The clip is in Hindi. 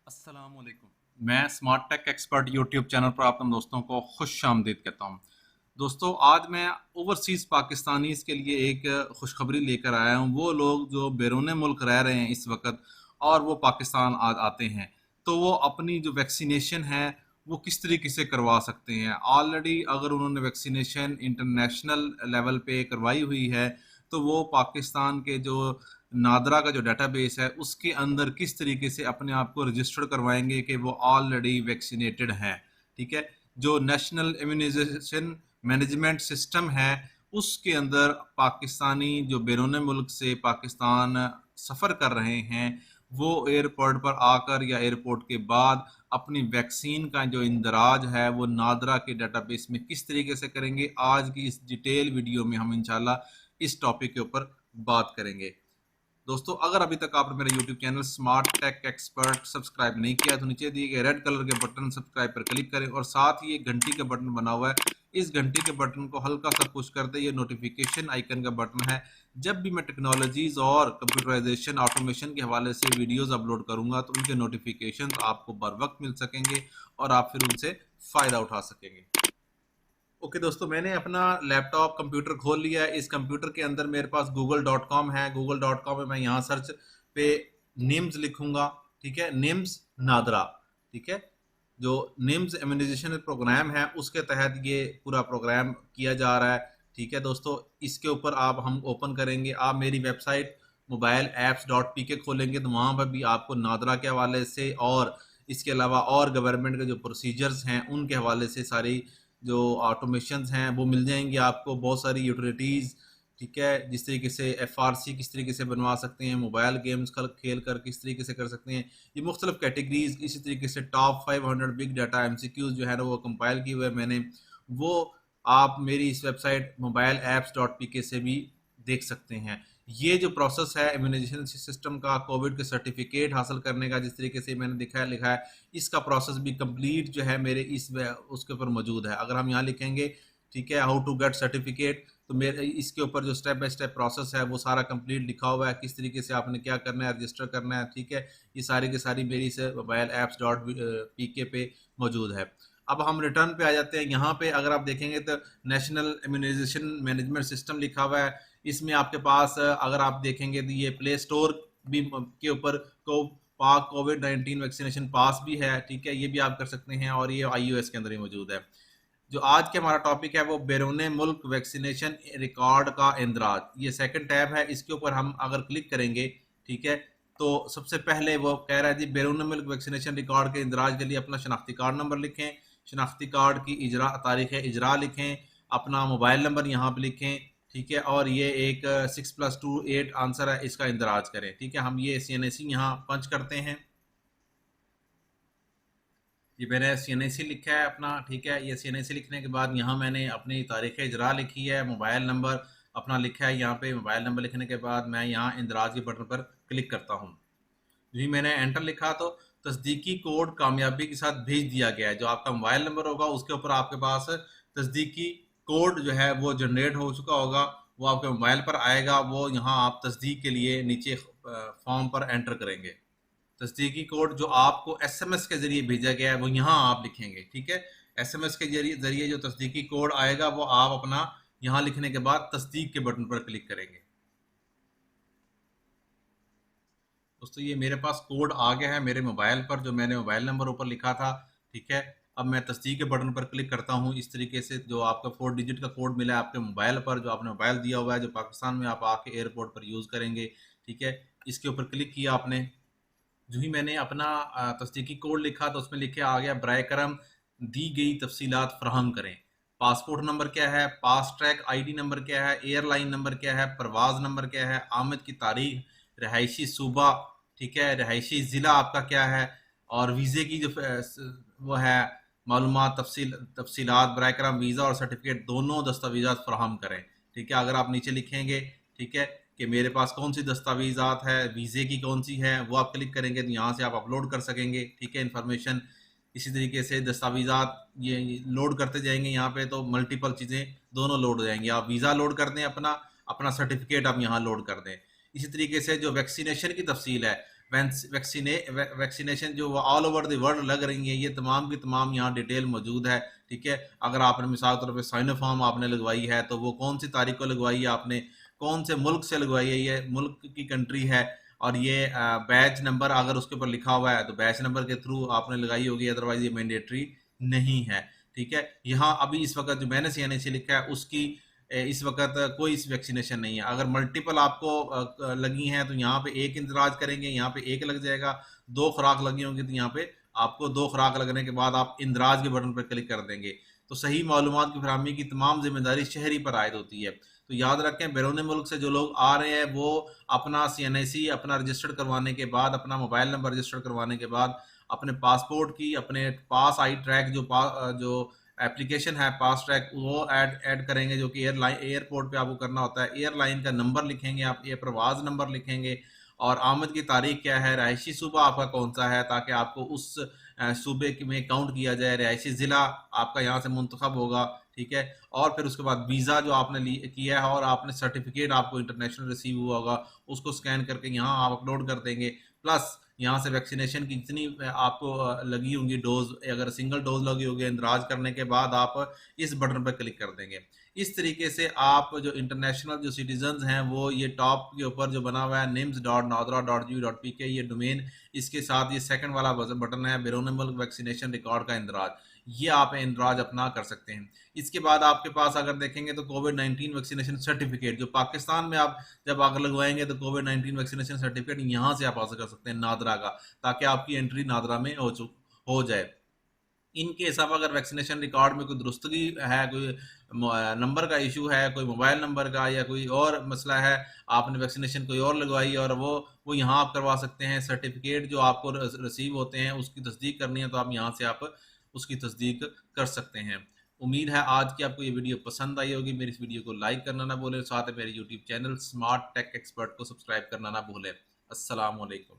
अस्सलामुअलैकुम। मैं smart tech expert YouTube channel पर आप तमाम दोस्तों को खुश आमदीद कहता हूँ। दोस्तों, आज मैं ओवरसीज़ पाकिस्तानीज़ के लिए एक खुशखबरी लेकर आया हूँ। वो लोग जो बैरून मुल्क रह रहे हैं इस वक्त और वो पाकिस्तान आते हैं, तो वो अपनी जो वैक्सीनेशन है वो किस तरीके से करवा सकते हैं। ऑलरेडी अगर उन्होंने वैक्सीनेशन इंटरनेशनल लेवल पे करवाई हुई है, तो वो पाकिस्तान के जो नादरा का जो डेटाबेस है उसके अंदर किस तरीके से अपने आप को रजिस्टर करवाएंगे कि वो ऑलरेडी वैक्सीनेटेड हैं। ठीक है, जो नेशनल इम्यूनाइजेशन मैनेजमेंट सिस्टम है उसके अंदर पाकिस्तानी जो बैरून मुल्क से पाकिस्तान सफ़र कर रहे हैं वो एयरपोर्ट पर आकर या एयरपोर्ट के बाद अपनी वैक्सीन का जो इंदराज है वो नादरा के डेटाबेस में किस तरीके से करेंगे। आज की इस डिटेल वीडियो में हम इंशाल्लाह इस टॉपिक के ऊपर बात करेंगे। दोस्तों, अगर अभी तक आपने मेरा YouTube channel smart tech expert subscribe नहीं किया तो नीचे दिए गए रेड कलर के बटन सब्सक्राइब पर क्लिक करें और साथ ही एक घंटी का बटन बना हुआ है, इस घंटी के बटन को हल्का सा पुश कर दें। ये नोटिफिकेशन आइकन का बटन है। जब भी मैं टेक्नोलॉजीज और कंप्यूटराइजेशन ऑटोमेशन के हवाले से वीडियोस अपलोड करूंगा तो उनके नोटिफिकेशन आपको बर वक्त मिल सकेंगे और आप फिर उनसे फ़ायदा उठा सकेंगे। ओके दोस्तों, मैंने अपना लैपटॉप कंप्यूटर खोल लिया है। इस कंप्यूटर के अंदर मेरे पास google.com है। google.com में मैं यहाँ सर्च पे निम्स लिखूंगा। ठीक है, निम्स नादरा। ठीक है, जो निम्स इम्यूनाइजेशन प्रोग्राम है उसके तहत ये पूरा प्रोग्राम किया जा रहा है। ठीक है दोस्तों, इसके ऊपर आप हम ओपन करेंगे। आप मेरी website mobile apps dot P के खोलेंगे तो वहाँ पर भी आपको नादरा के हवाले से और इसके अलावा और गवर्नमेंट के जो प्रोसीजर्स हैं उनके हवाले से सारी जो ऑटोमेशंस हैं वो मिल जाएंगी आपको। बहुत सारी यूटिलिटीज़, ठीक है, जिस तरीके से एफआरसी किस तरीके से बनवा सकते हैं, मोबाइल गेम्स खेल कर किस तरीके से कर सकते हैं, ये मुख्तलिफ कैटेगरीज। इसी तरीके से टॉप 500 बिग डाटा एमसीक्यूज जो है ना वो कंपाइल किए हुए हैं मैंने, वो आप मेरी इस website mobile apps dot P के से भी देख सकते हैं। ये जो प्रोसेस है इम्यूनाइजेशन सिस्टम का, कोविड के सर्टिफिकेट हासिल करने का, जिस तरीके से मैंने लिखा है, इसका प्रोसेस भी कंप्लीट जो है मेरे इस उसके ऊपर मौजूद है। अगर हम यहाँ लिखेंगे, ठीक है, हाउ टू गेट सर्टिफिकेट, तो मेरे इसके ऊपर जो स्टेप बाय स्टेप प्रोसेस है वो सारा कंप्लीट लिखा हुआ है, किस तरीके से आपने क्या करना है, रजिस्टर करना है। ठीक है, ये सारी की सारी मेरी से मोबाइल ऐप्स डॉट पी के पे मौजूद है। अब हम रिटर्न पे आ जाते हैं। यहाँ पे अगर आप देखेंगे तो नेशनल इम्यूनाइजेशन मैनेजमेंट सिस्टम लिखा हुआ है। इसमें आपके पास अगर आप देखेंगे तो ये प्ले स्टोर भी के ऊपर पाक कोविड-19 वैक्सीनेशन पास भी है। ठीक है, ये भी आप कर सकते हैं और ये iOS के अंदर ही मौजूद है। जो आज के हमारा टॉपिक है वो बैरून मुल्क वैक्सीनेशन रिकॉर्ड का इंदराज, ये सेकंड टैब है। इसके ऊपर हम अगर क्लिक करेंगे, ठीक है, तो सबसे पहले वो कह रहा है जी बैरून मुल्क वैक्सीनेशन रिकॉर्ड के इंदराज के लिए अपना शनाख्ती कार्ड नंबर लिखें, शनाख्ती कार्ड की तारीख इजरा लिखें, अपना मोबाइल नंबर यहाँ पे लिखें। ठीक है, और ये एक 6+2 8 आंसर है, इसका इंदराज करें। ठीक है, हम ये CNAC यहाँ पंच करते हैं। ये मैंने CNAC लिखा है अपना। ठीक है, ये CNAC लिखने के बाद यहाँ मैंने अपनी तारीख इजरा लिखी है, मोबाइल नंबर अपना लिखा है यहाँ पे। मोबाइल नंबर लिखने के बाद मैं यहाँ इंदराज के बटन पर क्लिक करता हूँ। जी, मैंने एंटर लिखा तो तस्दीकी कोड कामयाबी के साथ भेज दिया गया है। जो आपका मोबाइल नंबर होगा उसके ऊपर आपके पास तस्दीकी कोड जो है वो जनरेट हो चुका होगा, वो आपके मोबाइल पर आएगा। वो यहाँ आप तस्दीक के लिए नीचे फॉर्म पर एंटर करेंगे। तस्दीकी कोड जो आपको SMS के जरिए भेजा गया है वो यहाँ आप लिखेंगे। ठीक है, SMS के जरिए जो तस्दीकी कोड आएगा वो आप अपना यहाँ लिखने के बाद तस्दीक के बटन पर क्लिक करेंगे। दोस्तों, ये मेरे पास कोड आ गया है मेरे मोबाइल पर, जो मैंने मोबाइल नंबर ऊपर लिखा था। ठीक है, अब मैं तस्दीक के बटन पर क्लिक करता हूँ। इस तरीके से जो आपका 4 डिजिट का कोड मिला है आपके मोबाइल पर, जो आपने मोबाइल दिया हुआ है, जो पाकिस्तान में आप आके एयरपोर्ट पर यूज़ करेंगे। ठीक है, इसके ऊपर क्लिक किया आपने। जो ही मैंने अपना तस्दीकी कोड लिखा तो उसमें लिखे आ गया बराए करम दी गई तफसीलात फराहम करें। पासपोर्ट नंबर क्या है, फास्ट ट्रैक ID नंबर क्या है, एयरलाइन नंबर क्या है, प्रवाज नंबर क्या है, आमद की तारीख, रहायशी सूबा, ठीक है, रहायशी ज़िला आपका क्या है, और वीज़े की जो वो है मालूमात तफसीलात बराए करम वीज़ा और सर्टिफिकेट दोनों दस्तावेज़ात फराहम करें। ठीक है, अगर आप नीचे लिखेंगे, ठीक है, कि मेरे पास कौन सी दस्तावेज़ात है, वीज़े की कौन सी है, वो आप क्लिक करेंगे तो यहाँ से आप अपलोड कर सकेंगे। ठीक है, इन्फॉर्मेशन इसी तरीके से दस्तावेज़ात ये लोड करते जाएंगे। यहाँ पे तो मल्टीपल चीज़ें दोनों लोड हो जाएंगी। आप वीज़ा लोड कर दें, अपना अपना सर्टिफिकेट आप यहाँ लोड कर दें। इसी तरीके से जो वैक्सीनेशन की तफसील है, वैक्सीनेशन जो ऑल ओवर द वर्ल्ड लग रही है, ये तमाम की तमाम यहाँ डिटेल मौजूद है। ठीक है, अगर आपने मिसाल के तौर पर साइनोफार्म आपने लगवाई है तो वो कौन सी तारीख को लगवाई है आपने, कौन से मुल्क से लगवाई है, ये मुल्क की कंट्री है, और ये बैच नंबर अगर उसके ऊपर लिखा हुआ है तो बैच नंबर के थ्रू आपने लगाई होगी, अदरवाइज ये मैंडेटरी नहीं है। ठीक है, यहाँ अभी इस वक्त जो मैंने CNIC लिखा है उसकी इस वक्त कोई वैक्सीनेशन नहीं है। अगर मल्टीपल आपको लगी हैं तो यहाँ पे एक इंतराज करेंगे, यहाँ पे एक लग जाएगा। दो खुराक लगी होंगी तो यहाँ पे आपको दो खुराक लगने के बाद आप इंदराज के बटन पर क्लिक कर देंगे। तो सही मालूमात की फरहमी की तमाम जिम्मेदारी शहरी पर आयद होती है। तो याद रखें, बैरून मुल्क से जो लोग आ रहे हैं वो अपना CNIC अपना रजिस्टर्ड करवाने के बाद, अपना मोबाइल नंबर रजिस्टर्ड करवाने के बाद, अपने पासपोर्ट की, अपने पास आई ट्रैक जो एप्लीकेशन है पास ट्रैक, वो ऐड करेंगे, जो कि एयरपोर्ट पे आपको करना होता है। एयरलाइन का नंबर लिखेंगे आप, एयर प्रवाज नंबर लिखेंगे, और आमद की तारीख क्या है, रिहायशी सूबा आपका कौन सा है, ताकि आपको उस सूबे में काउंट किया जाए। रिहायशी ज़िला आपका यहाँ से मुंतखब होगा। ठीक है, और फिर उसके बाद वीज़ा जो आपने किया है, और आपने सर्टिफिकेट आपको इंटरनेशनल रिसीव हुआ होगा, उसको स्कैन करके यहाँ आप अपलोड कर देंगे। प्लस यहाँ से वैक्सीनेशन की जितनी आपको लगी होंगी डोज, अगर सिंगल डोज लगी होगी, इंदराज करने के बाद आप इस बटन पर क्लिक कर देंगे। इस तरीके से आप जो इंटरनेशनल जो सिटीजन्स हैं वो ये टॉप के ऊपर जो बना हुआ है nims.nadra.gov.pk, ये डोमेन, इसके साथ ये सेकंड वाला बटन है बैरून मुल्क वैक्सीनेशन रिकॉर्ड का इंदराज, ये आप इंदराज अपना कर सकते हैं। इसके बाद आपके पास अगर देखेंगे तो कोविड-19 वैक्सीनेशन सर्टिफिकेट, जो पाकिस्तान में आप जब आग लगवाएंगे तो कोविड-19 वैक्सीनेशन सर्टिफिकेट यहाँ से आप हासिल कर सकते हैं नादरा का, ताकि आपकी एंट्री नादरा में हो जाए। इनके हिसाब अगर वैक्सीनेशन रिकॉर्ड में कोई दुरुस्तगी है, कोई नंबर का इशू है, कोई मोबाइल नंबर का, या कोई और मसला है, आपने वैक्सीनेशन कोई और लगवाई और वो यहाँ आप करवा सकते हैं। सर्टिफिकेट जो आपको रिसीव होते हैं उसकी तस्दीक करनी है तो आप यहाँ से आप उसकी तस्दीक कर सकते हैं। उम्मीद है आज की आपको ये वीडियो पसंद आई होगी। मेरी इस वीडियो को लाइक करना ना भूलें, साथ में मेरे YouTube channel smart tech expert को सब्सक्राइब करना ना भूलें। अस्सलाम वालेकुम।